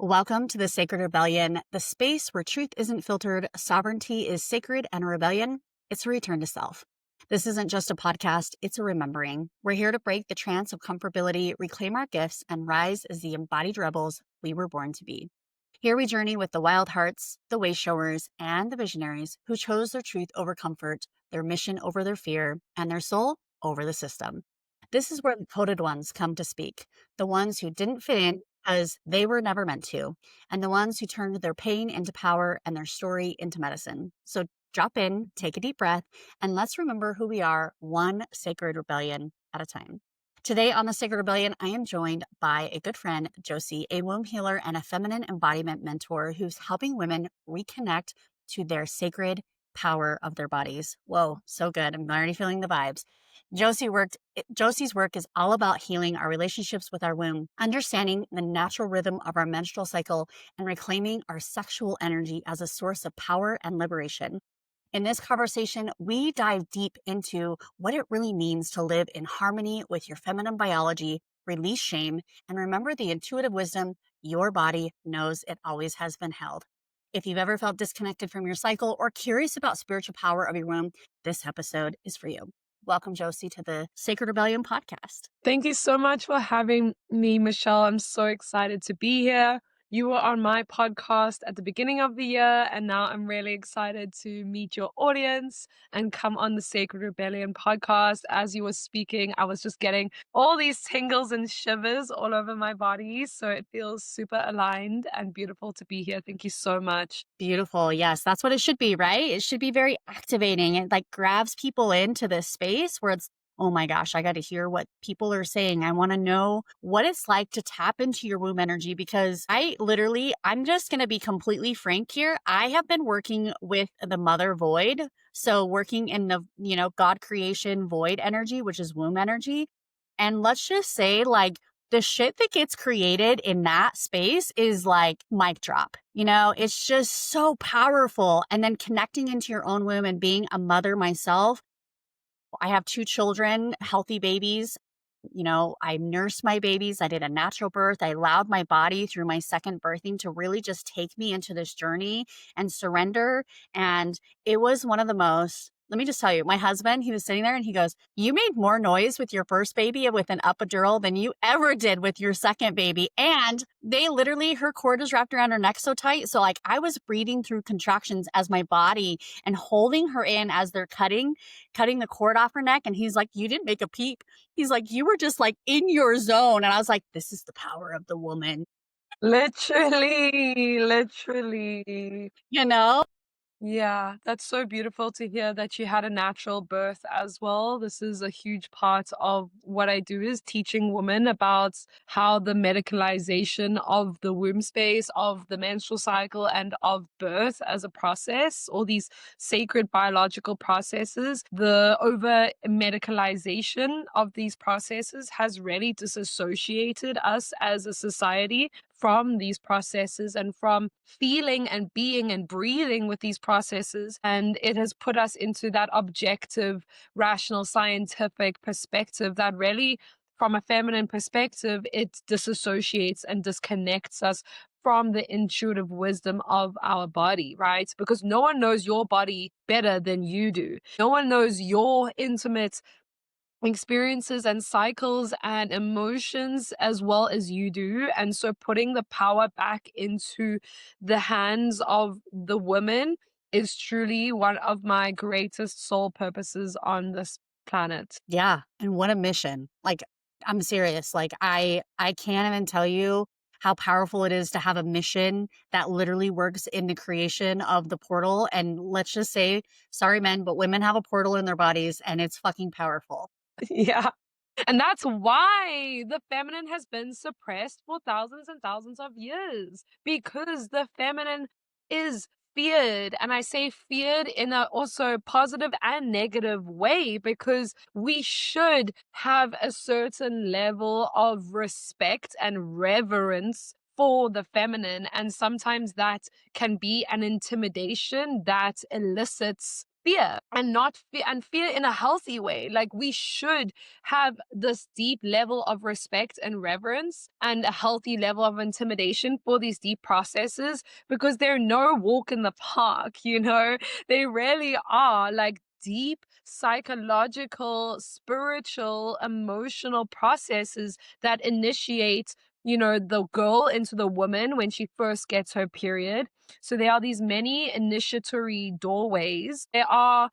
Welcome to the Sacred Rebellion, the space where truth isn't filtered, sovereignty is sacred, and a rebellion, it's a return to self. This isn't just a podcast, it's a remembering. We're here to break the trance of comfortability, reclaim our gifts, and rise as the embodied rebels we were born to be. Here we journey with the wild hearts, the way showers, and the visionaries who chose their truth over comfort, their mission over their fear, and their soul over the system. This is where the coded ones come to speak, the ones who didn't fit in because they were never meant to, and the ones who turned their pain into power and their story into medicine. So drop in, take a deep breath, and let's remember who we are, one sacred rebellion at a time. Today on the Sacred Rebellion, I am joined by a good friend, Josie, a womb healer and a feminine embodiment mentor who's helping women reconnect to their sacred power of their bodies. Whoa, so good. I'm already feeling the vibes. Josie's work is all about healing our relationships with our womb, understanding the natural rhythm of our menstrual cycle, and reclaiming our sexual energy as a source of power and liberation. In this conversation, we dive deep into what it really means to live in harmony with your feminine biology, release shame, and remember the intuitive wisdom your body knows it always has been held. If you've ever felt disconnected from your cycle or curious about spiritual power of your womb, this episode is for you. Welcome, Josie, to the Sacred Rebellion podcast. Thank you so much for having me, Michelle. I'm so excited to be here. You were on my podcast at the beginning of the year, and now I'm really excited to meet your audience and come on the Sacred Rebellion podcast. As you were speaking, I was just getting all these tingles and shivers all over my body. So it feels super aligned and beautiful to be here. Thank you so much. Beautiful. Yes, that's what it should be, right? It should be very activating. It like grabs people into this space where it's, oh my gosh, I got to hear what people are saying. I want to know what it's like to tap into your womb energy because I'm just going to be completely frank here. I have been working with the mother void. So working in the, God creation void energy, which is womb energy. And let's just say the shit that gets created in that space is like mic drop. It's just so powerful. And then connecting into your own womb and being a mother myself. I have 2 children, healthy babies. I nursed my babies. I did a natural birth. I allowed my body through my second birthing to really just take me into this journey and surrender. And it was one of the most, let me just tell you, my husband, he was sitting there and he goes, "You made more noise with your first baby with an epidural than you ever did with your second baby." And her cord is wrapped around her neck so tight. So I was breathing through contractions as my body and holding her in as they're cutting the cord off her neck. And he's like, "You didn't make a peep." He's like, "You were just in your zone." And I was like, this is the power of the woman, Literally. you know? Yeah, that's so beautiful to hear that you had a natural birth as well. This is a huge part of what I do is teaching women about how the medicalization of the womb space, of the menstrual cycle, and of birth as a process, all these sacred biological processes, the over medicalization of these processes has really disassociated us as a society from these processes and from feeling and being and breathing with these processes. And it has put us into that objective, rational, scientific perspective that really, from a feminine perspective, it disassociates and disconnects us from the intuitive wisdom of our body, right? Because no one knows your body better than you do. No one knows your intimate experiences and cycles and emotions as well as you do. And so putting the power back into the hands of the women is truly one of my greatest soul purposes on this planet. Yeah. And what a mission. I'm serious. I can't even tell you how powerful it is to have a mission that literally works in the creation of the portal. And let's just say, sorry, men, but women have a portal in their bodies and it's fucking powerful. Yeah. And that's why the feminine has been suppressed for thousands and thousands of years, because the feminine is feared. And I say feared in a also positive and negative way, because we should have a certain level of respect and reverence for the feminine. And sometimes that can be an intimidation that elicits fear, and not fear, and fear in a healthy way. Like, we should have this deep level of respect and reverence and a healthy level of intimidation for these deep processes, because they're no walk in the park, you know? They really are like deep psychological, spiritual, emotional processes that initiate, you know, the girl into the woman when she first gets her period. So there are these many initiatory doorways. There are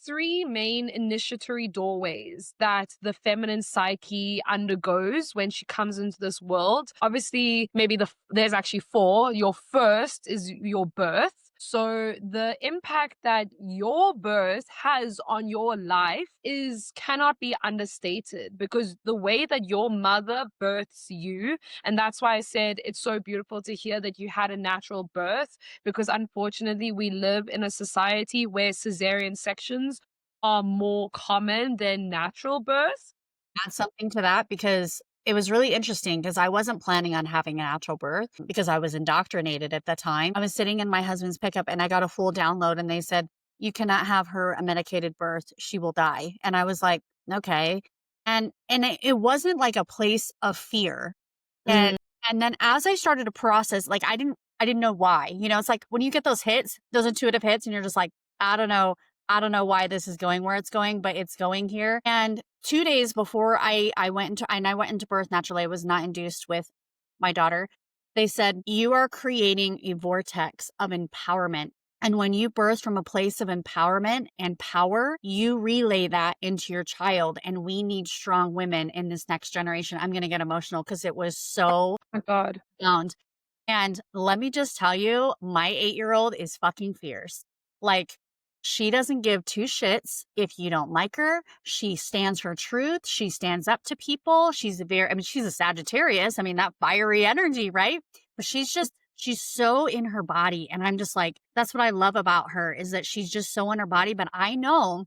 three main initiatory doorways that the feminine psyche undergoes when she comes into this world. Obviously, maybe there's actually four. Your first is your birth. So the impact that your birth has on your life is cannot be understated, because the way that your mother births you, and that's why I said it's so beautiful to hear that you had a natural birth, because unfortunately we live in a society where cesarean sections are more common than natural birth. Add something to that because it was really interesting because I wasn't planning on having a natural birth because I was indoctrinated at the time. I was sitting in my husband's pickup and I got a full download and they said, "You cannot have her a medicated birth. She will die." And I was like, "Okay." And it wasn't like a place of fear. Mm. And then as I started to process, like I didn't know why. You know, it's like when you get those hits, those intuitive hits, and you're just like, I don't know. I don't know why this is going where it's going, but it's going here. And 2 days before I went into birth naturally, I was not induced with my daughter. They said, "You are creating a vortex of empowerment. And when you birth from a place of empowerment and power, you relay that into your child. And we need strong women in this next generation." I'm going to get emotional because it was so My God. profound. And let me just tell you, my 8-year-old is fucking fierce. Like, she doesn't give two shits if you don't like her. She stands her truth. She stands up to people. I mean, she's a Sagittarius. I mean, that fiery energy, right? But she's so in her body. And I'm just like, that's what I love about her is that she's just so in her body. But I know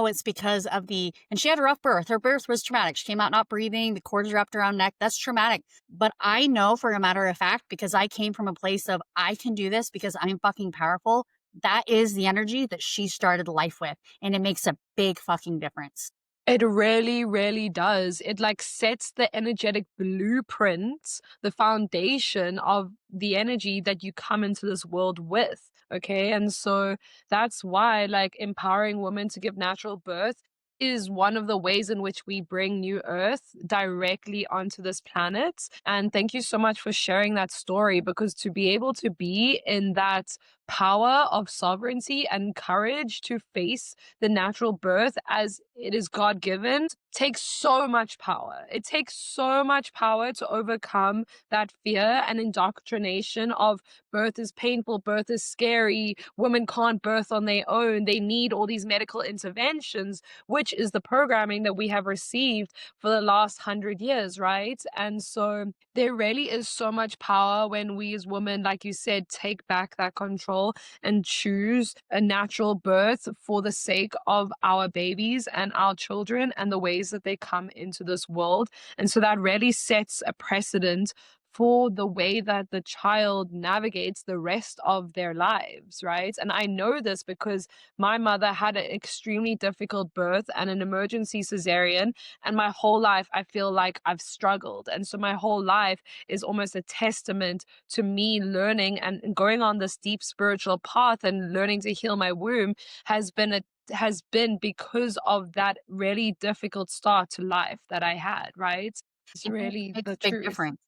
it's because of and she had a rough birth. Her birth was traumatic. She came out not breathing. The cords wrapped around her neck. That's traumatic. But I know for a matter of fact, because I came from a place of I can do this because I'm fucking powerful. That is the energy that she started life with. And it makes a big fucking difference. It really, really does. It like sets the energetic blueprint, the foundation of the energy that you come into this world with. Okay. And so that's why, like, empowering women to give natural birth is one of the ways in which we bring new earth directly onto this planet. And thank you so much for sharing that story, because to be able to be in that power of sovereignty and courage to face the natural birth as it is God given takes so much power. It takes so much power to overcome that fear and indoctrination of birth is painful, birth is scary, women can't birth on their own, they need all these medical interventions, which is the programming that we have received for the last 100 years, right? And so there really is so much power when we as women, like you said, take back that control and choose a natural birth for the sake of our babies and our children and the ways that they come into this world. And so that really sets a precedent for the way that the child navigates the rest of their lives, right? And I know this because my mother had an extremely difficult birth and an emergency cesarean, and my whole life I feel like I've struggled. And so my whole life is almost a testament to me learning and going on this deep spiritual path and learning to heal my womb has been because of that really difficult start to life that I had, right? It's And it really makes the a big truth. difference.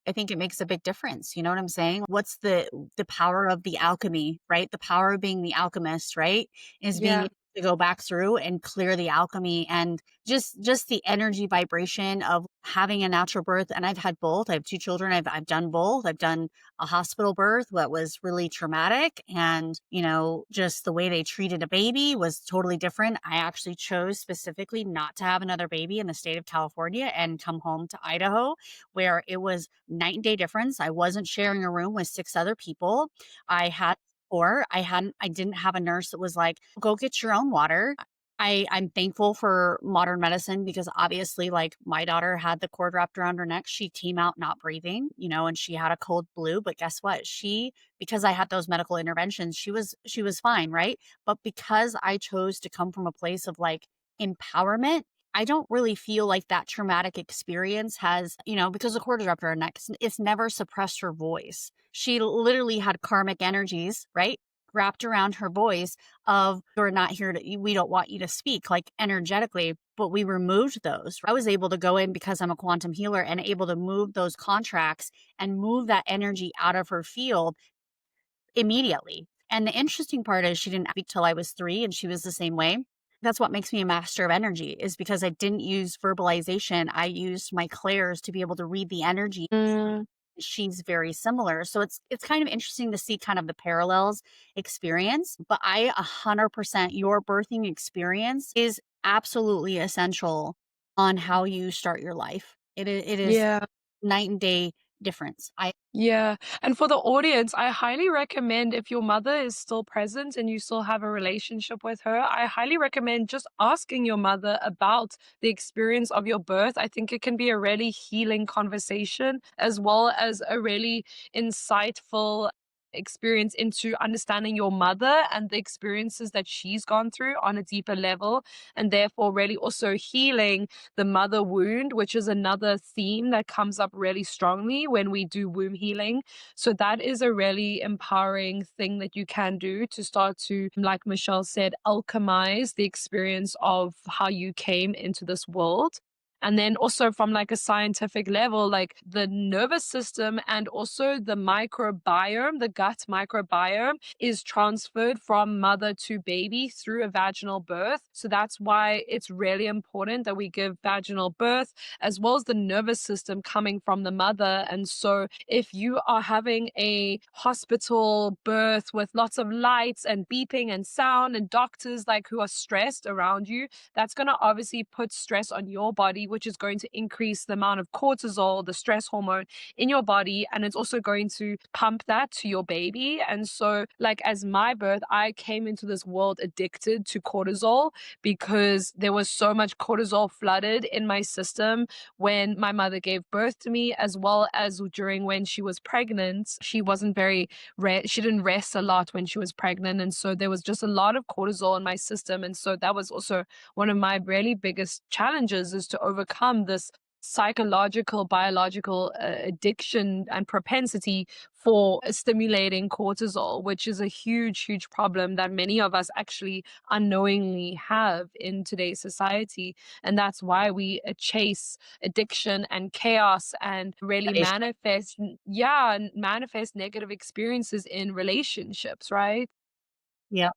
I think it makes a big difference, you know what I'm saying? What's the power of the alchemy, right? The power of being the alchemist, right? Is being Yeah. able to go back through and clear the alchemy and just the energy vibration of having a natural birth. And I've had both. I have 2 children. I've done both. I've done a hospital birth that was really traumatic and, you know, just the way they treated a baby was totally different. I actually chose specifically not to have another baby in the state of California and come home to Idaho where it was night and day difference. I wasn't sharing a room with 6 other people. I had I didn't have a nurse that was like, "Go get your own water." I'm thankful for modern medicine because obviously, like, my daughter had the cord wrapped around her neck. She came out not breathing, and she had a cold blue, but guess what? Because I had those medical interventions, she was fine, right? But because I chose to come from a place of, like, empowerment, I don't really feel like that traumatic experience has, because the cord is wrapped around her neck, it's never suppressed her voice. She literally had karmic energies, right? Wrapped around her voice of, "You're not here to we don't want you to speak," like, energetically, but we removed those. I was able to go in because I'm a quantum healer and able to move those contracts and move that energy out of her field immediately. And the interesting part is she didn't speak till I was 3, and she was the same way. That's what makes me a master of energy, is because I didn't use verbalization. I used my clairs to be able to read the energy. Mm, She's very similar. So it's kind of interesting to see kind of the parallels experience, but I 100% your birthing experience is absolutely essential on how you start your life. It is yeah. night and day difference. I Yeah. And for the audience, I highly recommend if your mother is still present and you still have a relationship with her, I highly recommend just asking your mother about the experience of your birth. I think it can be a really healing conversation as well as a really insightful experience into understanding your mother and the experiences that she's gone through on a deeper level, and therefore really also healing the mother wound, which is another theme that comes up really strongly when we do womb healing. So that is a really empowering thing that you can do to start to, like Michelle said, alchemize the experience of how you came into this world. And then also from like a scientific level, like the nervous system and also the microbiome, the gut microbiome is transferred from mother to baby through a vaginal birth. So that's why it's really important that we give vaginal birth as well as the nervous system coming from the mother. And so if you are having a hospital birth with lots of lights and beeping and sound and doctors like who are stressed around you, that's going to obviously put stress on your body, which is going to increase the amount of cortisol, the stress hormone in your body. And it's also going to pump that to your baby. And so, like, as my birth, I came into this world addicted to cortisol because there was so much cortisol flooded in my system when my mother gave birth to me, as well as during when she was pregnant. She wasn't very she didn't rest a lot when she was pregnant, and so there was just a lot of cortisol in my system. And so that was also one of my really biggest challenges, is to overcome this psychological, biological addiction and propensity for stimulating cortisol, which is a huge, huge problem that many of us actually unknowingly have in today's society. And that's why we chase addiction and chaos and really manifest, yeah, manifest negative experiences in relationships, right? Yeah.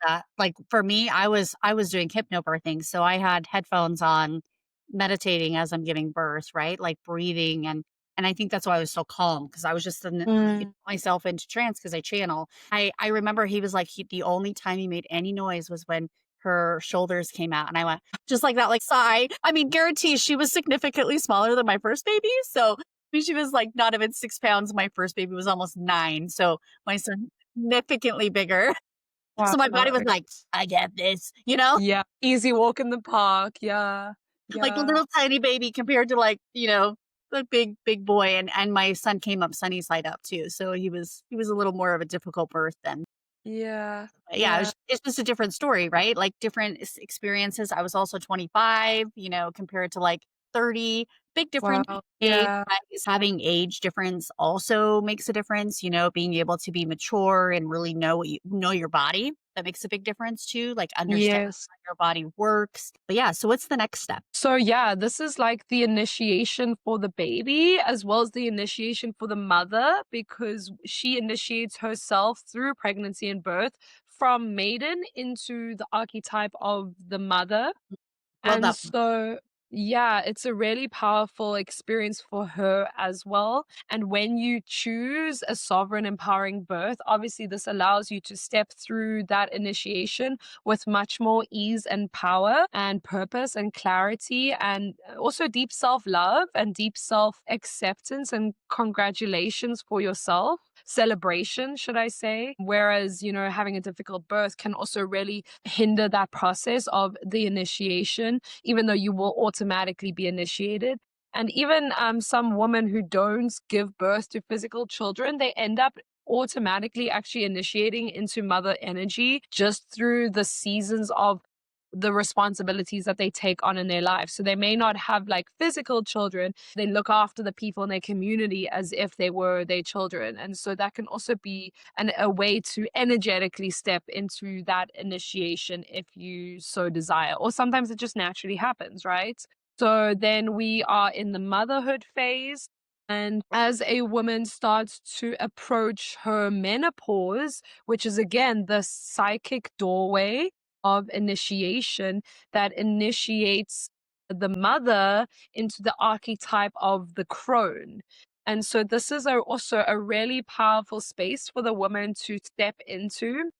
That. Like, for me, I was doing hypnobirthing, so I had headphones on, meditating as I'm giving birth, right? Like, breathing, and I think that's why I was so calm, because I was just in Mm. myself into trance because I channel. I remember he was like, the only time he made any noise was when her shoulders came out, and I went just like that, like, sigh. I mean, guarantee she was significantly smaller than my first baby, so, I mean, she was, like, not even 6 pounds. My first baby was almost 9, so my son significantly bigger. So Wow. my body was like, "I get this," you know? Yeah. Easy walk in the park. Yeah. Like a Yeah. little tiny baby compared to, like, the big, big boy, and my son came up sunny side up too, so he was a little more of a difficult birth then. Yeah. But yeah, Yeah. it's just a different story, right? Like, different experiences. I was also 25, compared to, like, 30. Big difference Wow. in age, Yeah. right? Is having age difference also makes a difference, being able to be mature and really know what you know your body. That makes a big difference too, like, understanding Yes. how your body works. But yeah, so what's the next step? So yeah, this is like the initiation for the baby as well as the initiation for the mother, because she initiates herself through pregnancy and birth from maiden into the archetype of the mother. Love And that. so, yeah, it's a really powerful experience for her as well. And when you choose a sovereign empowering birth, obviously this allows you to step through that initiation with much more ease and power and purpose and clarity, and also deep self love and deep self acceptance and congratulations for yourself. celebration, should I say. Whereas, having a difficult birth can also really hinder that process of the initiation, even though you will automatically be initiated. And even some women who don't give birth to physical children, they end up automatically actually initiating into mother energy just through the seasons of the responsibilities that they take on in their life. So they may not have like physical children, they look after the people in their community as if they were their children. And so that can also be a way to energetically step into that initiation if you so desire. Or sometimes it just naturally happens, right? So then we are in the motherhood phase. And as a woman starts to approach her menopause, which is again the psychic doorway of initiation that initiates the mother into the archetype of the crone. And so this is also a really powerful space for the woman to step into,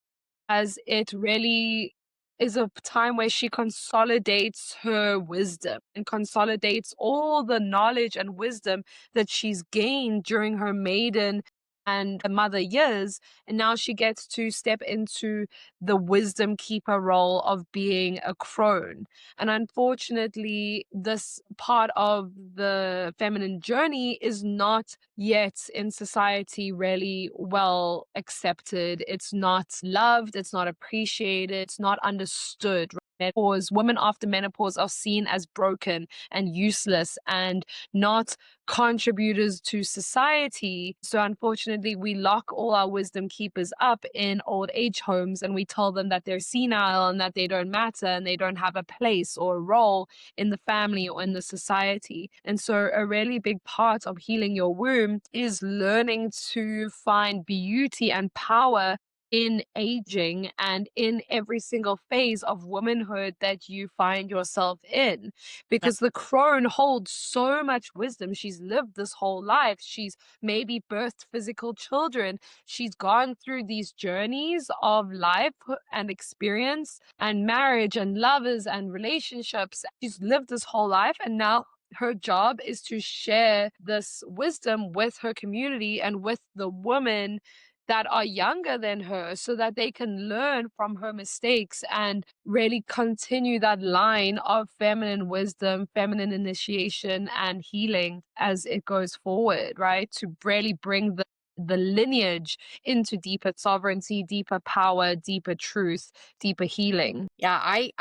as it really is a time where she consolidates her wisdom and consolidates all the knowledge and wisdom that she's gained during her maiden and mother years. And now she gets to step into the wisdom keeper role of being a crone. And unfortunately, this part of the feminine journey is not yet in society really well accepted. It's not loved, it's not appreciated, it's not understood. Menopause, women after menopause are seen as broken and useless and not contributors to society. So unfortunately, we lock all our wisdom keepers up in old age homes and we tell them that they're senile and that they don't matter and they don't have a place or a role in the family or in the society. And so a really big part of healing your womb is learning to find beauty and power in aging and in every single phase of womanhood that you find yourself in. Because the crone holds so much wisdom. She's lived this whole life. She's maybe birthed physical children. She's gone through these journeys of life and experience and marriage and lovers and relationships. She's lived this whole life, and now her job is to share this wisdom with her community and with the women that are younger than her so that they can learn from her mistakes and really continue that line of feminine wisdom, feminine initiation, and healing as it goes forward, right? To really bring the lineage into deeper sovereignty, deeper power, deeper truth, deeper healing. Yeah, I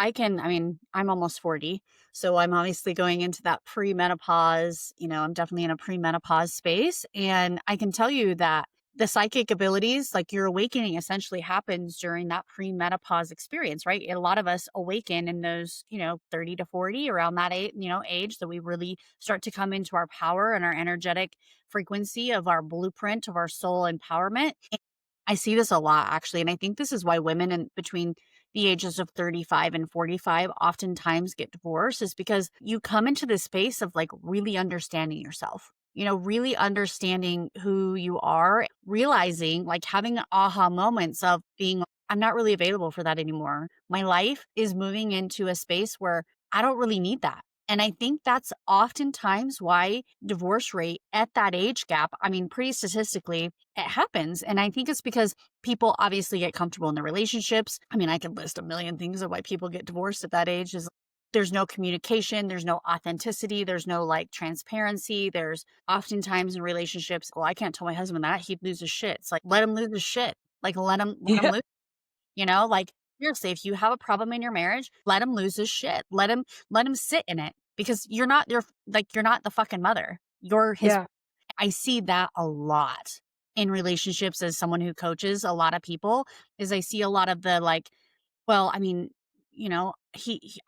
mean, I'm almost 40, so I'm obviously going into that pre-menopause, I'm definitely in a pre-menopause space, and I can tell you that the psychic abilities, like your awakening essentially happens during that pre-menopause experience, right? A lot of us awaken in those, 30 to 40, around that age that we really start to come into our power and our energetic frequency of our blueprint of our soul empowerment. I see this a lot actually, and I think this is why women in between the ages of 35 and 45 oftentimes get divorced, is because you come into this space of like really understanding yourself. Really understanding who you are, realizing, like having aha moments of being, I'm not really available for that anymore. My life is moving into a space where I don't really need that. And I think that's oftentimes why divorce rate at that age gap, I mean, pretty statistically, it happens. And I think it's because people obviously get comfortable in their relationships. I mean, I could list a million things of why people get divorced at that age. Is there's no communication, there's no authenticity, there's no like transparency. There's oftentimes in relationships, well, I can't tell my husband that, he'd lose his shit. It's like, let him lose his shit. Like let him Yeah. lose, like seriously, if you have a problem in your marriage, let him lose his shit. Let him sit in it, because you're not the fucking mother. You're his. Yeah. I see that a lot in relationships as someone who coaches a lot of people, is I see a lot of the like, well, I mean,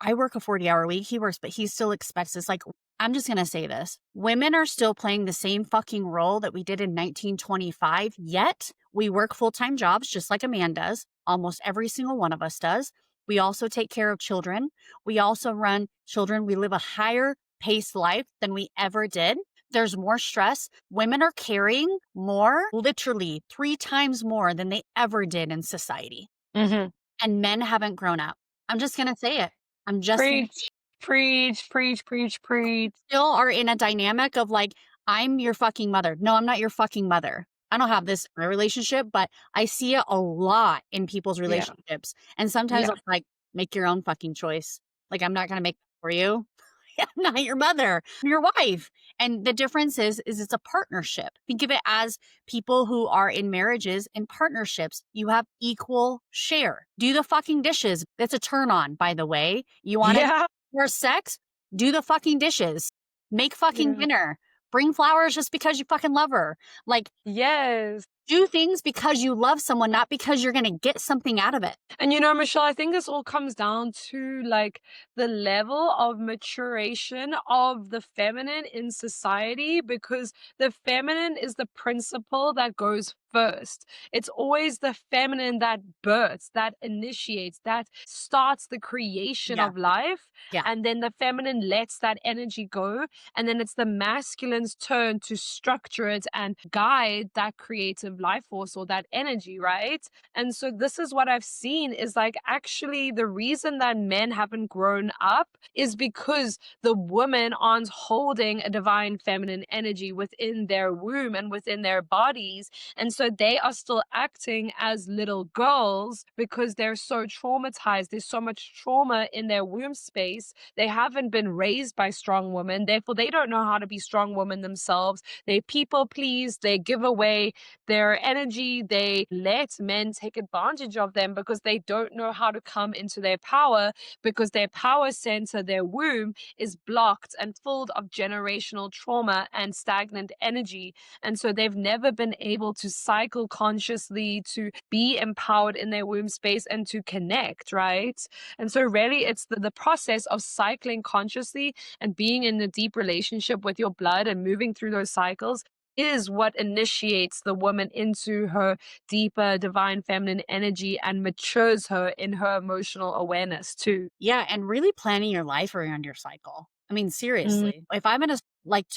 I work a 40-hour week, he works, but he still expects this. Like, I'm just going to say this. Women are still playing the same fucking role that we did in 1925, yet we work full-time jobs just like a man does. Almost every single one of us does. We also take care of children. We also run children. We live a higher paced life than we ever did. There's more stress. Women are carrying more, literally 3 times more than they ever did in society. Hmm. And men haven't grown up. I'm just gonna say it. I'm just Preach, preach, preach, preach, preach. still are in a dynamic of like, I'm your fucking mother. No, I'm not your fucking mother. I don't have this in my relationship, but I see it a lot in people's Yeah. relationships, and sometimes Yeah. I'm like, "Make your own fucking choice." Like, I'm not gonna make it for you. I'm not your mother, I'm your wife, and the difference is it's a partnership. Think of it as people who are in marriages and partnerships. You have equal share. Do the fucking dishes. That's a turn on, by the way. You wanna Yeah. more sex? Do the fucking dishes. Make fucking Yeah. dinner. Bring flowers just because you fucking love her. Like, Yes. do things because you love someone, not because you're gonna get something out of it. And you know, Michelle, I think this all comes down to like the level of maturation of the feminine in society, because the feminine is the principle that goes first. It's always the feminine that births, that initiates, that starts the creation Yeah, of life. yeah, And then the feminine lets that energy go. And then it's the masculine's turn to structure it and guide that creative life force or that energy, right? And so this is what I've seen is like actually the reason that men haven't grown up is because the women aren't holding a divine feminine energy within their womb and within their bodies. And so they are still acting as little girls because they're so traumatized. There's so much trauma in their womb space. They haven't been raised by strong women. Therefore, they don't know how to be strong women themselves. They people please, they give away their energy, they let men take advantage of them because they don't know how to come into their power, because their power center, their womb, is blocked and filled of generational trauma and stagnant energy. And so they've never been able to cycle consciously, to be empowered in their womb space and to connect, right? And so really it's the process of cycling consciously and being in a deep relationship with your blood and moving through those cycles is what initiates the woman into her deeper divine feminine energy and matures her in her emotional awareness too. yeah, and really planning your life around your cycle. I mean, Mm. seriously, if I'm in a like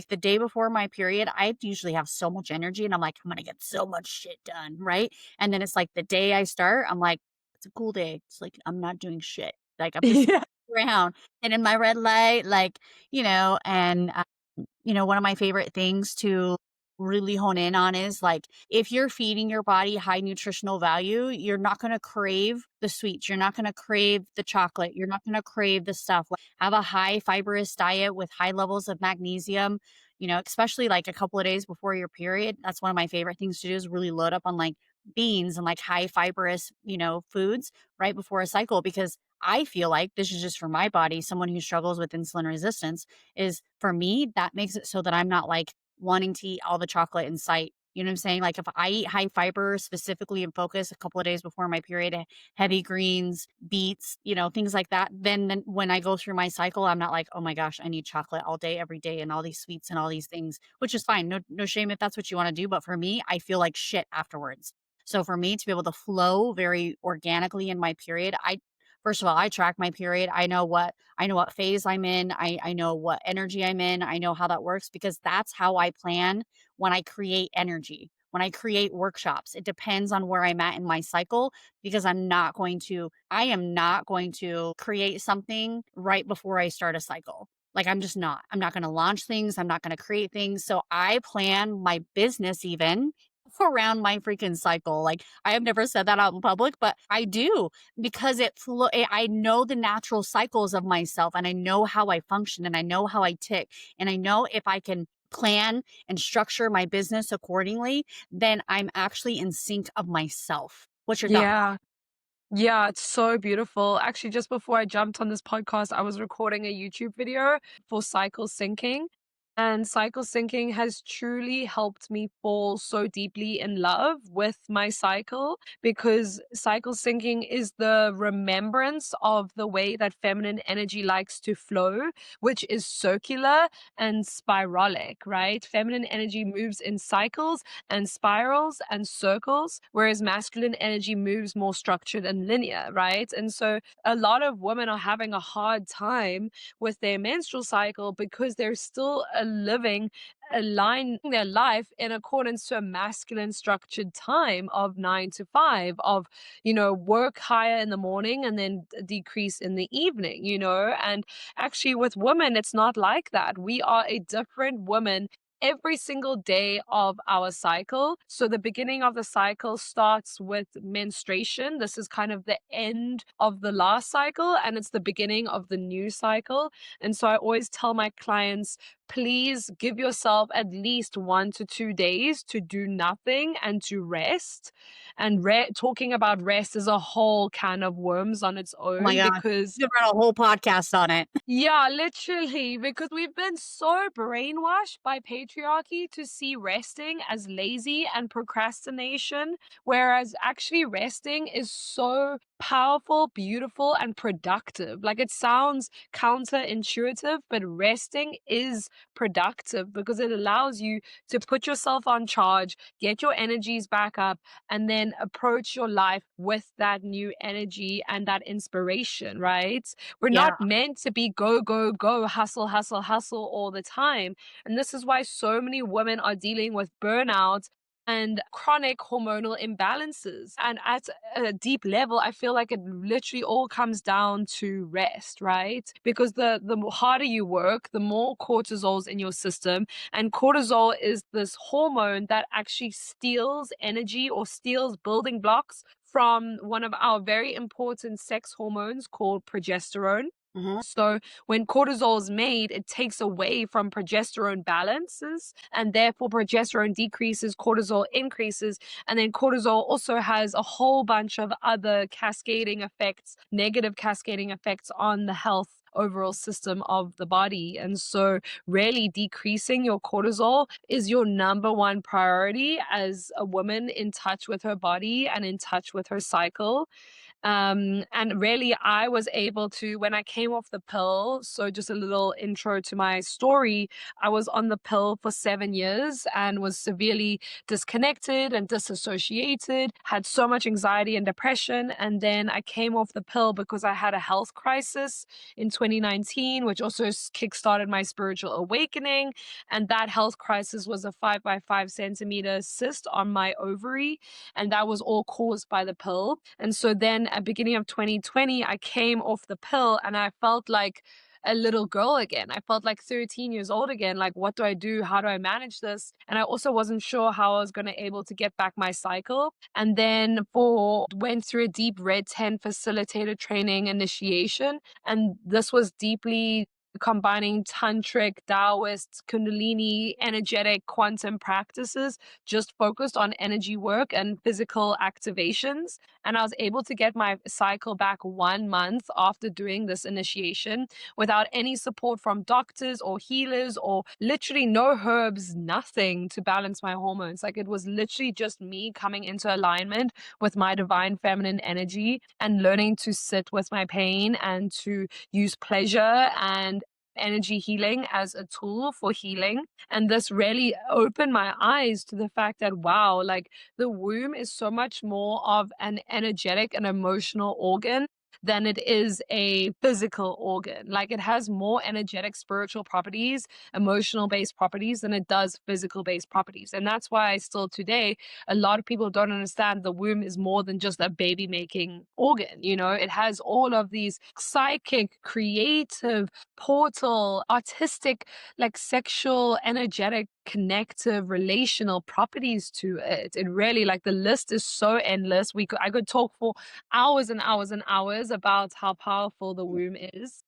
the day before my period, I usually have so much energy and I'm like, I'm gonna get so much shit done, right? And then it's like the day I start, I'm like, it's a cool day. It's like I'm not doing shit. Like I'm just Yeah. around and in my red light, like, and one of my favorite things to really hone in on is like if you're feeding your body high nutritional value, you're not going to crave the sweets, you're not going to crave the chocolate, you're not going to crave the stuff. Like, have a high fibrous diet with high levels of magnesium, especially like a couple of days before your period. That's one of my favorite things to do is really load up on like beans and like high fibrous, foods right before a cycle because I feel like this is just for my body, someone who struggles with insulin resistance is for me, that makes it so that I'm not like wanting to eat all the chocolate in sight. You know what I'm saying? Like if I eat high fiber specifically and focus a couple of days before my period, heavy greens, beets, things like that, then when I go through my cycle, I'm not like, oh my gosh, I need chocolate all day, every day, and all these sweets and all these things, which is fine. No shame if that's what you want to do. But for me, I feel like shit afterwards. So for me to be able to flow very organically in my period, first of all, I track my period. I know what phase I'm in. I know what energy I'm in. I know how that works because that's how I plan when I create energy. When I create workshops, it depends on where I'm at in my cycle because I am not going to create something right before I start a cycle. Like I'm just not. I'm not going to launch things. I'm not going to create things. So I plan my business even around my freaking cycle. Like I have never said that out in public, but I do because I know the natural cycles of myself and I know how I function and I know how I tick and I know if I can plan and structure my business accordingly, then I'm actually in sync of myself. What's your thought? Yeah. Yeah, it's so beautiful. Actually, just before I jumped on this podcast, I was recording a YouTube video for cycle syncing. And cycle syncing has truly helped me fall so deeply in love with my cycle because cycle syncing is the remembrance of the way that feminine energy likes to flow, which is circular and spiralic, right? Feminine energy moves in cycles and spirals and circles, whereas masculine energy moves more structured and linear, right? And so a lot of women are having a hard time with their menstrual cycle because they're still living aligning their life in accordance to a masculine structured time of 9 to 5 of work higher in the morning and then decrease in the evening, and actually with women it's not like that. We are a different woman every single day of our cycle. So the beginning of the cycle starts with menstruation. This is kind of the end of the last cycle, and it's the beginning of the new cycle. And so I always tell my clients, please give yourself at least 1 to 2 days to do nothing and to rest. And talking about rest is a whole can of worms on its Oh my own god. because You could run a whole podcast on it. yeah, literally, because we've been so brainwashed by patriarchy to see resting as lazy and procrastination, whereas actually resting is so powerful, beautiful, and productive. Like it sounds counterintuitive, but resting is productive because it allows you to put yourself on charge, get your energies back up, and then approach your life with that new energy and that inspiration, right? We're Yeah. not meant to be go, go, go, hustle, hustle, hustle all the time. And this is why so many women are dealing with burnout and chronic hormonal imbalances. And at a deep level, I feel like it literally all comes down to rest, right? Because the harder you work, the more cortisol's in your system. And cortisol is this hormone that actually steals energy or steals building blocks from one of our very important sex hormones called progesterone. Mhm. So when cortisol is made, it takes away from progesterone balances, and therefore progesterone decreases, cortisol increases, and then cortisol also has a whole bunch of other cascading effects, negative cascading effects on the health overall system of the body. And so really decreasing your cortisol is your number one priority as a woman in touch with her body and in touch with her cycle. And really, I was able to, when I came off the pill, so just a little intro to my story, I was on the pill for 7 years and was severely disconnected and disassociated, had so much anxiety and depression. And then I came off the pill because I had a health crisis in 2019, which also kickstarted my spiritual awakening. And that health crisis was a 5 by 5 centimeter cyst on my ovary. And that was all caused by the pill. And so then at beginning of 2020, I came off the pill and I felt like a little girl again. I felt like 13 years old again. Like, what do I do? How do I manage this? And I also wasn't sure how I was going to able to get back my cycle. And then went through a deep red 10 facilitator training initiation. And this was deeply combining tantric, Taoist, Kundalini, energetic quantum practices, just focused on energy work and physical activations. And I was able to get my cycle back 1 month after doing this initiation without any support from doctors or healers or literally no herbs, nothing to balance my hormones. Like it was literally just me coming into alignment with my divine feminine energy and learning to sit with my pain and to use pleasure and energy healing as a tool for healing. And this really opened my eyes to the fact that, wow, like the womb is so much more of an energetic and emotional organ than it is a physical organ. Like it has more energetic spiritual properties, emotional based properties than it does physical based properties. And that's why I still today, a lot of people don't understand the womb is more than just a baby making organ. You know, it has all of these psychic, creative, portal, artistic, like sexual, energetic, connective, relational properties to it. It really, like, the list is so endless. I could talk for hours and hours and hours about how powerful the womb is.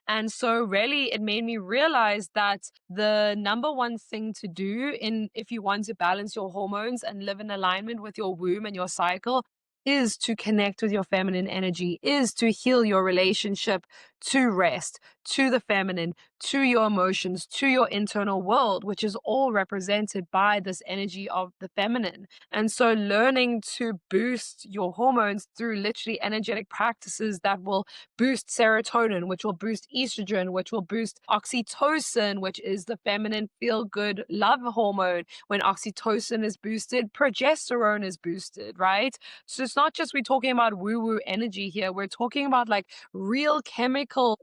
And so really it made me realize that the number one thing to do in if you want to balance your hormones and live in alignment with your womb and your cycle is to connect with your feminine energy, is to heal your relationship to rest, to the feminine, to your emotions, to your internal world, which is all represented by this energy of the feminine. And so learning to boost your hormones through literally energetic practices that will boost serotonin, which will boost estrogen, which will boost oxytocin, which is the feminine feel good love hormone. When oxytocin is boosted, progesterone is boosted, right? So it's not just we're talking about woo woo energy here, we're talking about like real chemical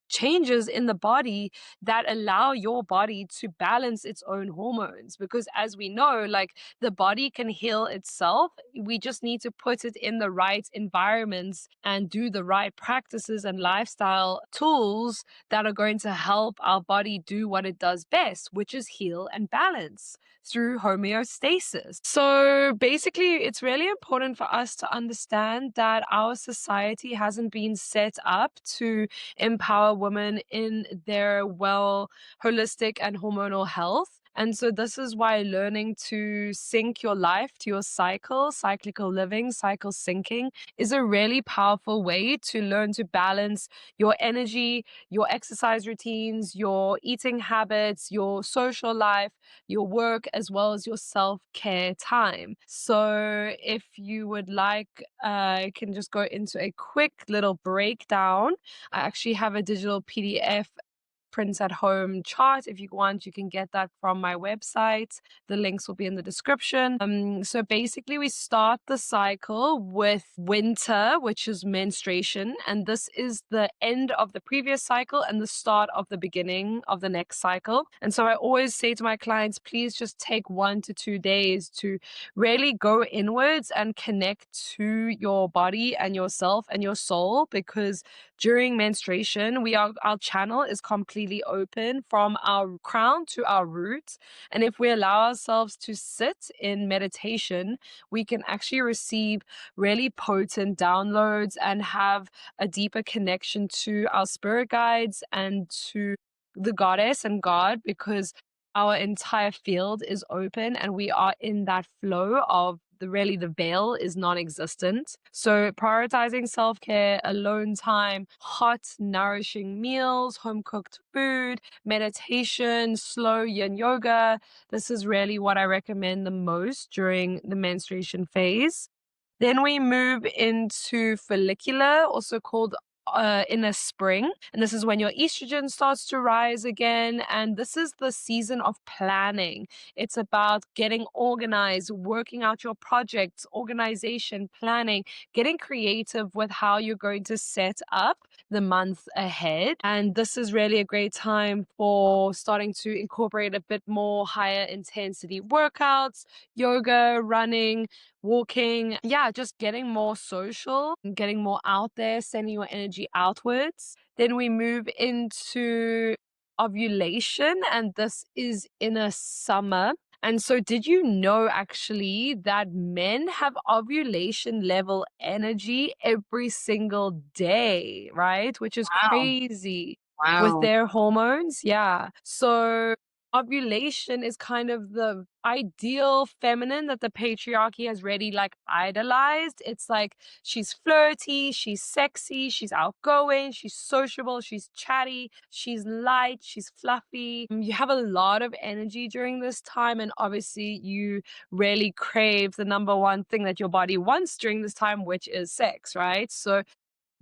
changes in the body that allow your body to balance its own hormones. Because as we know, like, the body can heal itself. We just need to put it in the right environments and do the right practices and lifestyle tools that are going to help our body do what it does best, which is heal and balance through homeostasis. So basically, it's really important for us to understand that our society hasn't been set up to empower women in their holistic and hormonal health. And so this is why learning to sync your life to your cycle, cyclical living, cycle syncing, is a really powerful way to learn to balance your energy, your exercise routines, your eating habits, your social life, your work, as well as your self-care time. So if you would like, I can just go into a quick little breakdown. I actually have a digital PDF prints at home chart. If you want, you can get that from my website. The links will be in the description. So basically, we start the cycle with winter, which is menstruation, and this is the end of the previous cycle and the start of the beginning of the next cycle. And so I always say to my clients, please just take 1 to 2 days to really go inwards and connect to your body and yourself and your soul, because during menstruation, our channel is completely open from our crown to our roots. And if we allow ourselves to sit in meditation, we can actually receive really potent downloads and have a deeper connection to our spirit guides and to the goddess and God, because our entire field is open and we are in that flow of the veil is non-existent. So prioritizing self-care, alone time, hot, nourishing meals, home-cooked food, meditation, slow yin yoga. This is really what I recommend the most during the menstruation phase. Then we move into follicular, also called inner spring. And this is when your estrogen starts to rise again. And this is the season of planning. It's about getting organized, working out your projects, organization, planning, getting creative with how you're going to set up the month ahead. And this is really a great time for starting to incorporate a bit more higher intensity workouts, yoga, running, walking. Yeah, just getting more social, getting more out there, sending your energy outwards. Then we move into ovulation, and this is in a summer. And so, did you know actually that men have ovulation level energy every single day, right? Which is Wow. crazy with Wow. their hormones. Yeah. So, ovulation is kind of the ideal feminine that the patriarchy has really like idolized. It's like she's flirty, she's sexy, she's outgoing, she's sociable, she's chatty, she's light, she's fluffy. You have a lot of energy during this time, and obviously you really crave the number one thing that your body wants during this time, which is sex, right? So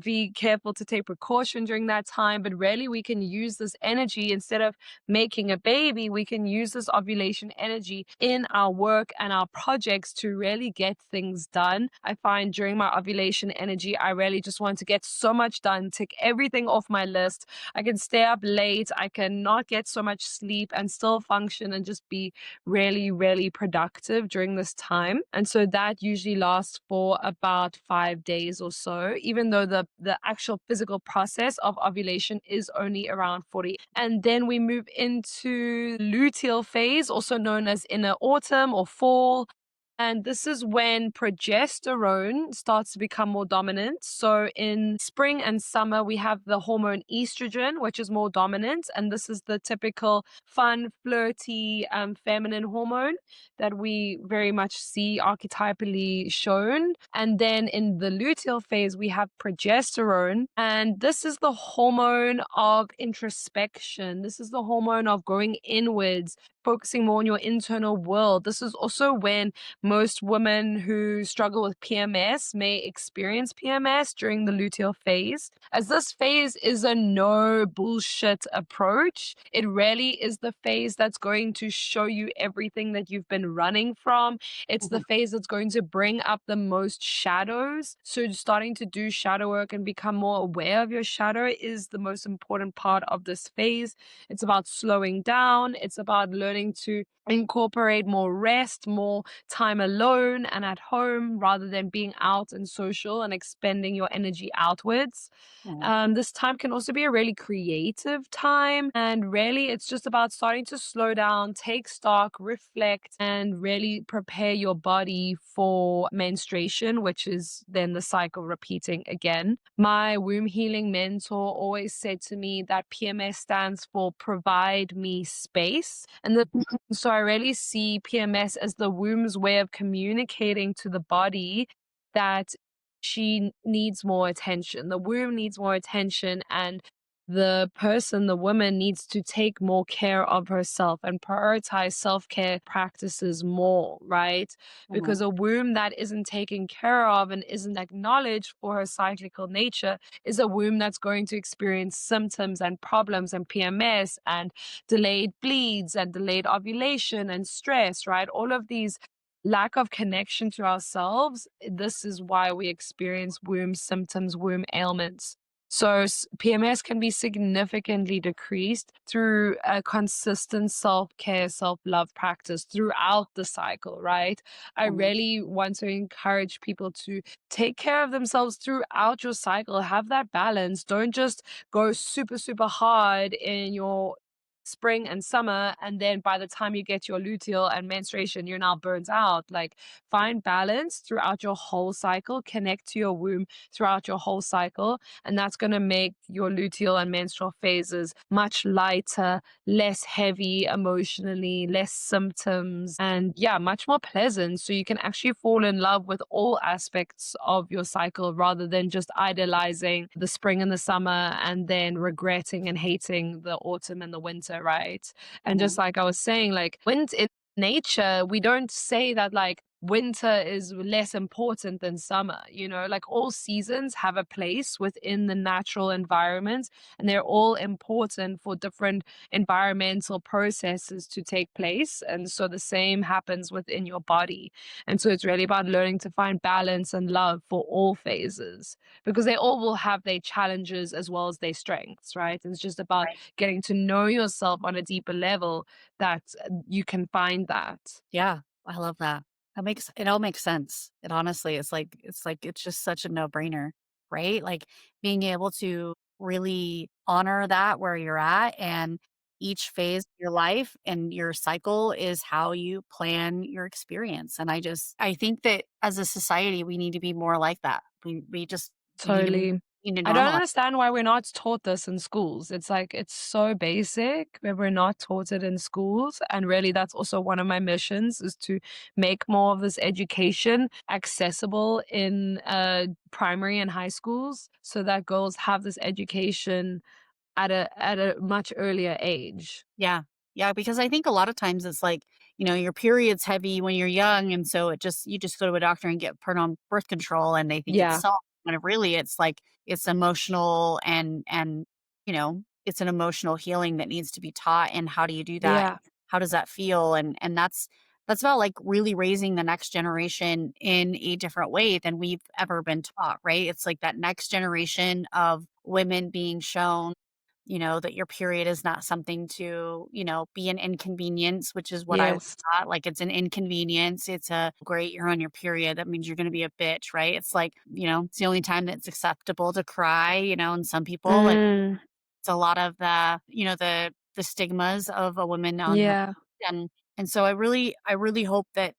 be careful to take precaution during that time, but really we can use this energy instead of making a baby. We can use this ovulation energy in our work and our projects to really get things done. I find during my ovulation energy, I really just want to get so much done, tick everything off my list. I can stay up late, I can not get so much sleep and still function and just be really, really productive during this time. And so that usually lasts for about 5 days or so, even though the actual physical process of ovulation is only around 40. And then we move into luteal phase, also known as inner autumn or fall. And this is when progesterone starts to become more dominant. So in spring and summer, we have the hormone estrogen, which is more dominant. And this is the typical fun, flirty, feminine hormone that we very much see archetypally shown. And then in the luteal phase, we have progesterone. And this is the hormone of introspection. This is the hormone of going inwards, focusing more on your internal world. This is also when most women who struggle with PMS may experience PMS during the luteal phase, as this phase is a no bullshit approach. It really is the phase that's going to show you everything that you've been running from. It's the Mhm. phase that's going to bring up the most shadows. So, starting to do shadow work and become more aware of your shadow is the most important part of this phase. It's about slowing down, it's about learning to incorporate more rest, more time alone and at home rather than being out and social and expending your energy outwards. Mhm. This time can also be a really creative time. And really, it's just about starting to slow down, take stock, reflect, and really prepare your body for menstruation, which is then the cycle repeating again. My womb healing mentor always said to me that PMS stands for provide me space. So I really see PMS as the womb's way of communicating to the body that she needs more attention. The womb needs more attention, and the person, the woman, needs to take more care of herself and prioritize self care practices more, right? Because Mhm. a womb that isn't taken care of and isn't acknowledged for her cyclical nature is a womb that's going to experience symptoms and problems and PMS and delayed bleeds and delayed ovulation and stress, right? All of these lack of connection to ourselves, this is why we experience womb symptoms, womb ailments. So PMS can be significantly decreased through a consistent self-care, self-love practice throughout the cycle, right? I Mhm. really want to encourage people to take care of themselves throughout your cycle. Have that balance. Don't just go super, super hard in your spring and summer, and then by the time you get your luteal and menstruation, you're now burnt out. Like, find balance throughout your whole cycle, connect to your womb throughout your whole cycle, and that's going to make your luteal and menstrual phases much lighter, less heavy emotionally, less symptoms, and yeah, much more pleasant. So you can actually fall in love with all aspects of your cycle rather than just idolizing the spring and the summer and then regretting and hating the autumn and the winter, right? And just Mhm. like I was saying, like winter in nature, we don't say that like winter is less important than summer, you know, like all seasons have a place within the natural environment, and they're all important for different environmental processes to take place. And so the same happens within your body. And so it's really about learning to find balance and love for all phases because they all will have their challenges as well as their strengths, right? And it's just about Right. getting to know yourself on a deeper level that you can find that. Yeah, I love that. That makes it all makes sense. It honestly, it's just such a no-brainer, right? Like being able to really honor that where you're at and each phase of your life and your cycle is how you plan your experience. And I think that as a society we need to be more like that. We Totally. need to I don't normalize. understand why we're not taught this in schools. It's like it's so basic, but we're not taught it in schools. And really that's also one of my missions is to make more of this education accessible in primary and high schools so that girls have this education at a much earlier age. Yeah. Yeah, because I think a lot of times it's like, your period's heavy when you're young, and so you just go to a doctor and get put on birth control and they think it's Yeah. soft, when it really it's like it's emotional and it's an emotional healing that needs to be taught, and how do you do that? Yeah. How does that feel? And that's about like really raising the next generation in a different way than we've ever been taught, right? It's like that next generation of women being shown that your period is not something to, be an inconvenience, which is what I was Yes. taught. Like it's an inconvenience. It's a great, you're on your period. That means you're going to be a bitch, right? It's like, it's the only time that it's acceptable to cry, and some people, and Mm, it's a lot of the stigmas of a woman on her yeah. and so I really hope that,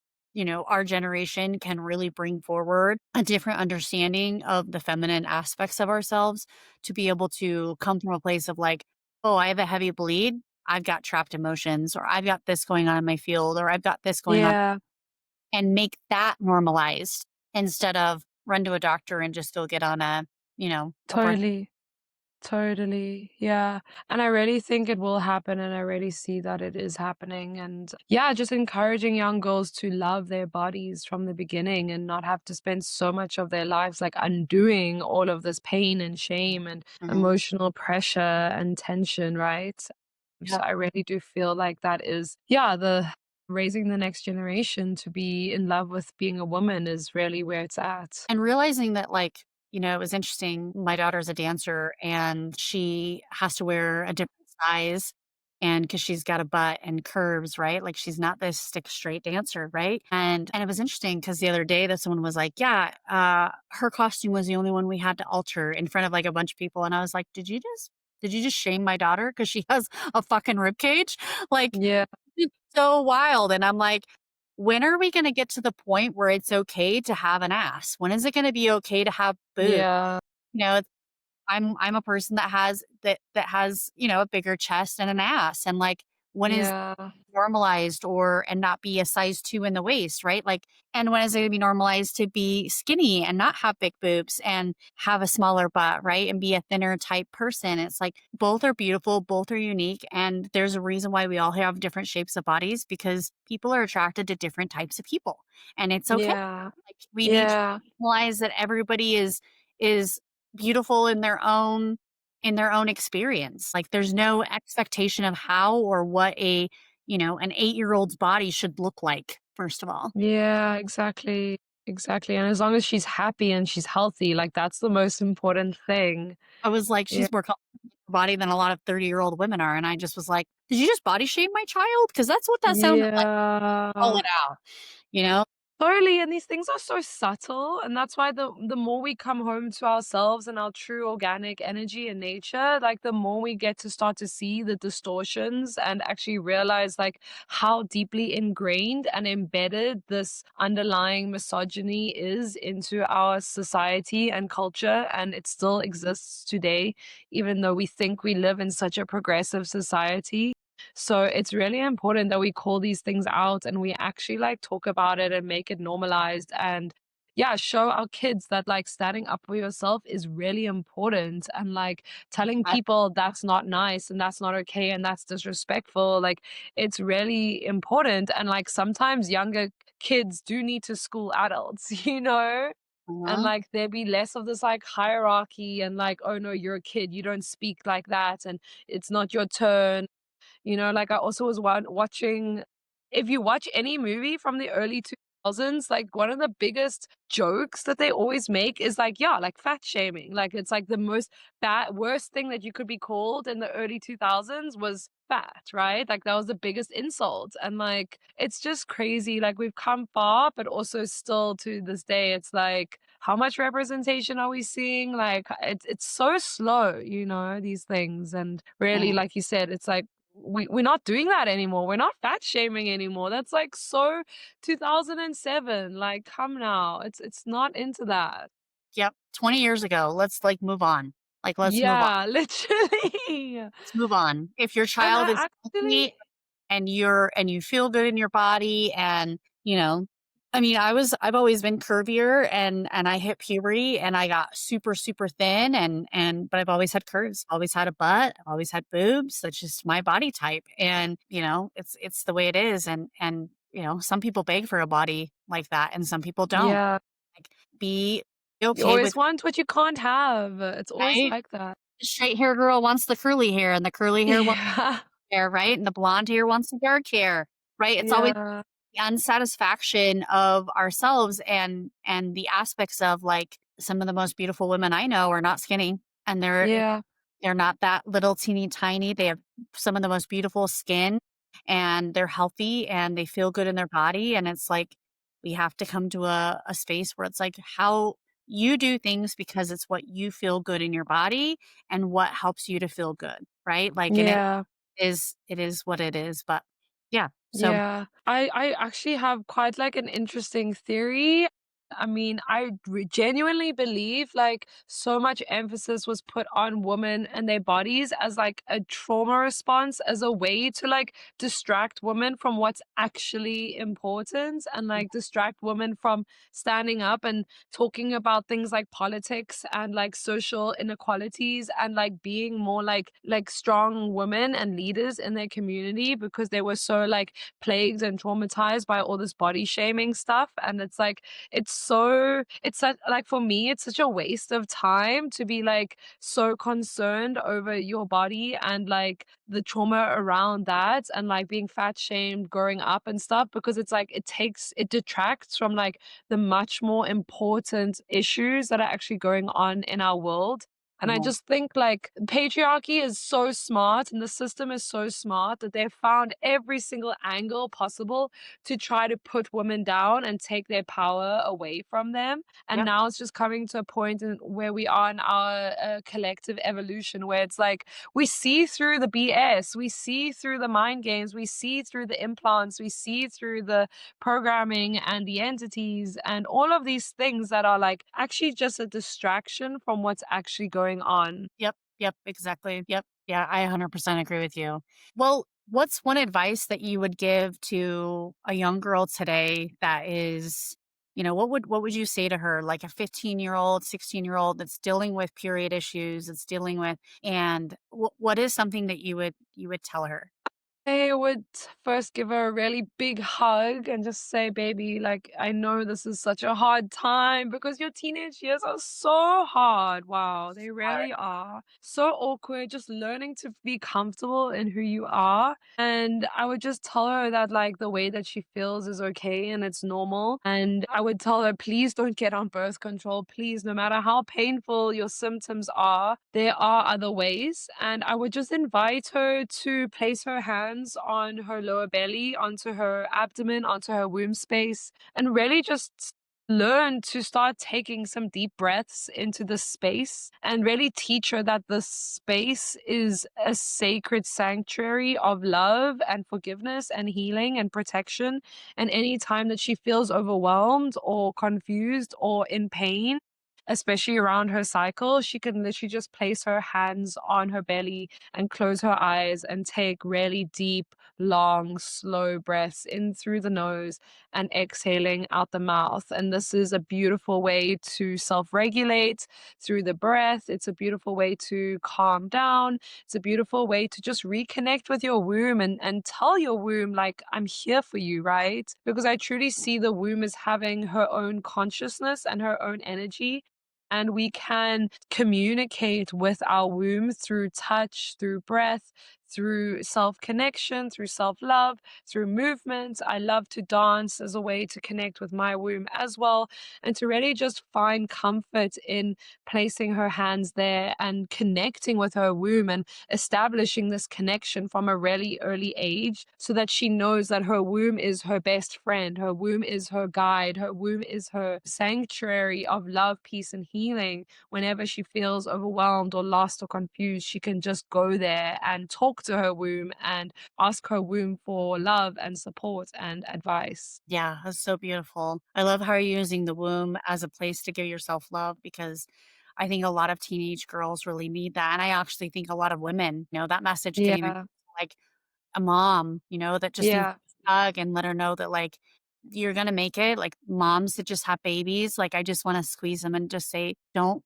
our generation can really bring forward a different understanding of the feminine aspects of ourselves to be able to come from a place of like, "Oh, I have a heavy bleed. I've got trapped emotions, or I've got this going on in my field, or I've got this going on," Yeah. and make that normalized instead of run to a doctor and just go get on a birth. Totally. Totally. Yeah. And I really think it will happen. And I really see that it is happening. And yeah, just encouraging young girls to love their bodies from the beginning and not have to spend so much of their lives like undoing all of this pain and shame and Mhm. emotional pressure and tension, right? So Yep. I really do feel like that is, yeah, the raising the next generation to be in love with being a woman is really where it's at. And realizing that, like, it was interesting. My daughter's a dancer and she has to wear a different size. And because she's got a butt and curves, right? Like she's not this stick straight dancer, right? And it was interesting because the other day that someone was like, yeah, her costume was the only one we had to alter in front of like a bunch of people. And I was like, did you just shame my daughter because she has a fucking rib cage? Like, Yeah. it's so wild, and I'm like, "When are we gonna get to the point where it's okay to have an ass? When is it gonna be okay to have boobs?" Yeah. It's I'm a person that has, a bigger chest and an ass, and, like, when is Yeah. normalized or and not be a size 2 in the waist, right? Like, and when is it gonna be normalized to be skinny and not have big boobs and have a smaller butt, right? And be a thinner type person. It's like both are beautiful, both are unique, and there's a reason why we all have different shapes of bodies because people are attracted to different types of people. And it's okay. Yeah. Like we need to Yeah. realize that everybody is beautiful in their own experience. Like there's no expectation of how or what an 8-year-old's body should look like, first of all. Yeah, exactly. Exactly. And as long as she's happy and she's healthy, like that's the most important thing. I was like, Yeah. "She's more comfortable in her body than a lot of 30-year-old women are," and I just was like, "Did you just body shame my child? Because that's what that sounded like. Call Yeah. it out." You know? Totally, and these things are so subtle, and that's why the more we come home to ourselves and our true organic energy and nature, like the more we get to start to see the distortions and actually realize like how deeply ingrained and embedded this underlying misogyny is into our society and culture, and it still exists today, even though we think we live in such a progressive society. So it's really important that we call these things out and we actually like talk about it and make it normalized and yeah, show our kids that like standing up for yourself is really important and like telling I people that's not nice and that's not okay and that's disrespectful. Like it's really important. And like sometimes younger kids do need to school adults, you know? And uh like there be less of this like hierarchy and like, oh no, you're a kid, you don't speak like that, and it's not your turn. Like I also was watching if you watch any movie from the early 2000s, like one of the biggest jokes that they always make is like, yeah, like fat shaming. Like it's like the most worst thing that you could be called in the early 2000s was fat, right? Like that was the biggest insult. And like it's just crazy. Like we've come far, but also still to this day, it's like how much representation are we seeing? Like it's so slow, these things. And really, like you said, it's like we're not doing that anymore. We're not fat shaming anymore. That's like so 2007. Like, come now. It's not into that. Yep, 20 years ago. Let's, like, move on. Like, let's move on. Yeah, literally. Let's move on. If your And child is I actually healthy and you feel good in your body and, I mean, I've always been curvier and I hit puberty and I got super, super thin but I've always had curves, always had a butt, I've always had boobs. That's just my body type. And, it's the way it is. And some people beg for a body like that and some people don't. yeah, Like be you okay always with, want what you can't have. It's always right? like that. The straight hair girl wants the curly hair and the curly hair wants Yeah. hair, right? And the blonde hair wants the dark hair, right? It's always Yeah. the unsatisfaction of ourselves and the aspects of like some of the most beautiful women I know are not skinny and Yeah. they're not that little teeny tiny. They have some of the most beautiful skin and they're healthy and they feel good in their body. And it's like we have to come to a space where it's like how you do things because it's what you feel good in your body and what helps you to feel good. Right. Like, and Yeah. it is what it is. But yeah. So Yeah. I actually have quite like an interesting theory. I mean, genuinely believe like so much emphasis was put on women and their bodies as like a trauma response, as a way to like distract women from what's actually important and like distract women from standing up and talking about things like politics and like social inequalities and like being more like strong women and leaders in their community, because they were so like plagued and traumatized by all this body shaming stuff. And it's like it's such like for me, it's such a waste of time to be like so concerned over your body and like the trauma around that and like being fat shamed growing up and stuff, because it's like it detracts from like the much more important issues that are actually going on in our world. And I Mhm. just think like patriarchy is so smart and the system is so smart that they've found every single angle possible to try to put women down and take their power away from them. And Yep. now it's just coming to a point where we are in our collective evolution, where it's like we see through the BS, we see through the mind games, we see through the implants, we see through the programming and the entities and all of these things that are like actually just a distraction from what's actually going on. Yep. Yep. Exactly. Yep. Yeah, I 100% agree with you. Well, what's one advice that you would give to a young girl today that is, what would you say to her, like a 15-year-old, 16-year-old that's dealing with period issues, that's dealing with, and what is something that you would tell her? I would first give her a really big hug and just say, baby, like, I know this is such a hard time because your teenage years are so hard. Wow, they Hard. really are. So awkward, just learning to be comfortable in who you are. And I would just tell her that, like, the way that she feels is okay and it's normal. And I would tell her, please don't get on birth control. Please, no matter how painful your symptoms are, there are other ways. And I would just invite her to place her hands on her lower belly, onto her abdomen, onto her womb space, and really just learn to start taking some deep breaths into the space and really teach her that the space is a sacred sanctuary of love and forgiveness and healing and protection. And any time that she feels overwhelmed or confused or in pain, especially around her cycle, she can literally just place her hands on her belly and close her eyes and take really deep, long, slow breaths in through the nose and exhaling out the mouth. And this is a beautiful way to self regulate through the breath. It's a beautiful way to calm down. It's a beautiful way to just reconnect with your womb and tell your womb, like, I'm here for you, right? Because I truly see the womb as having her own consciousness and her own energy, and we can communicate with our womb through touch, through breath, through self connection, through self love, through movement. I love to dance as a way to connect with my womb as well, and to really just find comfort in placing her hands there and connecting with her womb and establishing this connection from a really early age, so that she knows that her womb is her best friend, her womb is her guide, her womb is her sanctuary of love, peace, and healing. Whenever she feels overwhelmed or lost or confused, she can just go there and talk to her womb and ask her womb for love and support and advice. Yeah, that's so beautiful. I love how you're using the womb as a place to give yourself love, because I think a lot of teenage girls really need that. And I actually think a lot of women, that message can even Yeah. like a mom, that just needs Yeah. a hug and let her know that like you're gonna make it. Like moms that just have babies, like I just want to squeeze them and just say, don't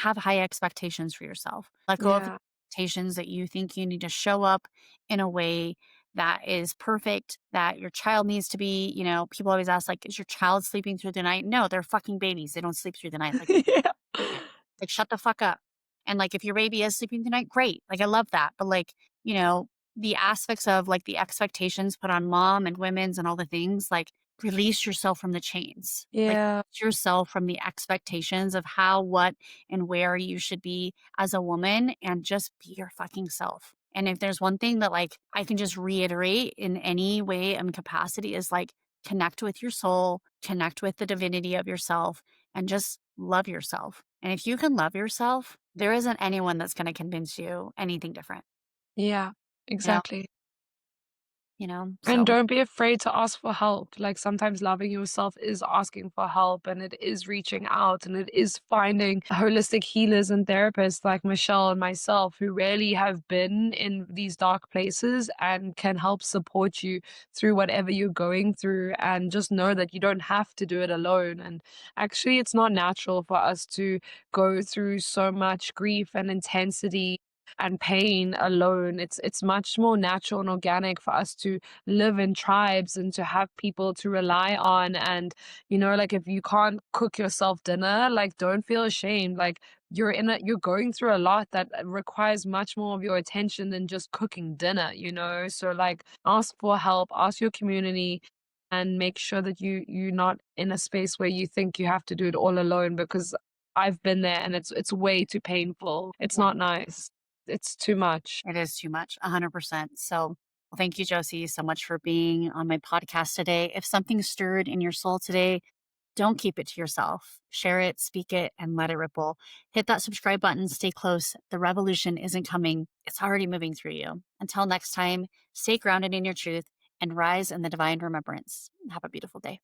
have high expectations for yourself. Let go of the Yeah. expectations that you think you need to show up in a way that is perfect, that your child needs to be. People always ask, like, is your child sleeping through the night? No, they're fucking babies. They don't sleep through the night. Like, Yeah. it. Like, shut the fuck up. And, like, if your baby is sleeping tonight, great. Like, I love that. But, like, you know, the aspects of, like, the expectations put on mom and women's and all the things, like, release yourself from the chains. Like, Yeah. release yourself from the expectations of how, what, and where you should be as a woman, and just be your fucking self. And if there's one thing that, like, I can just reiterate in any way and capacity is, like, connect with your soul, connect with the divinity of yourself, and just love yourself. And if you can love yourself, there isn't anyone that's gonna convince you anything different, Yeah. you know? Exactly. you know? And So don't be afraid to ask for help. Like sometimes loving yourself is asking for help and it is reaching out and it is finding holistic healers and therapists like Michelle and myself who really have been in these dark places and can help support you through whatever you're going through. And just know that you don't have to do it alone. And actually, it's not natural for us to go through so much grief and intensity and pain alone. It's much more natural and organic for us to live in tribes and to have people to rely on. And, like if you can't cook yourself dinner, like don't feel ashamed. Like you're going through a lot that requires much more of your attention than just cooking dinner. So like ask for help, ask your community and make sure that you're not in a space where you think you have to do it all alone because I've been there and it's way too painful. It's yeah, not nice. It's too much. it is too much, 100%. So, well, thank you, Josie, so much for being on my podcast today. If something stirred in your soul today, don't keep it to yourself. Share it, speak it, and let it ripple. Hit that subscribe button, stay close. The revolution isn't coming, it's already moving through you. Until next time, stay grounded in your truth and rise in the divine remembrance. Have a beautiful day.